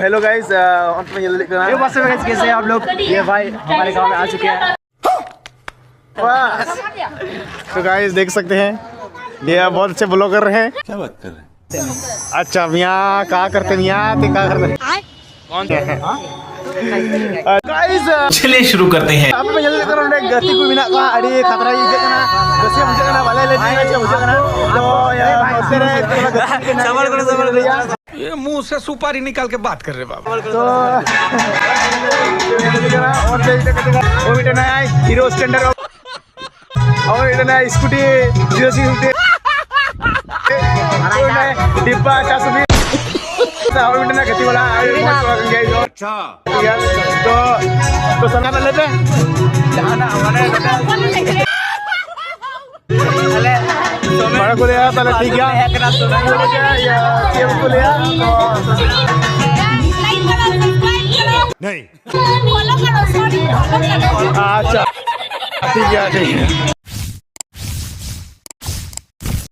Hello guys, अंत में ये कैसे आप लोग? ये भाई हमारे गांव में आ चुके हैं। तो गाइस देख सकते हैं ये बहुत अच्छे ब्लॉगर हैं। क्या बात कर रहे हैं? अच्छा मियाँ क्या करते हैं? मियाँ ते क्या करते हैं? कौन है? गाइस चलिए शुरू करते हैं। अब मैं जल्दी करूँ ने गति को बिना का अड़ी खतरा ये करना जैसे मुझे करना वाले ले नहीं मुझे करना तो यार तेरे सवाल करो यार। ये मुंह से सुपारी निकाल के बात कर रहे बाबा। तो और बेटा नया हीरो स्टैंडर्ड और इतना स्कूटी 06 डिब्बा 420 और इतना गति वाला अच्छा तो सुना कर लेते बड़ा को लिया पहले ठीक है को लिया नहीं अच्छा ठीक है।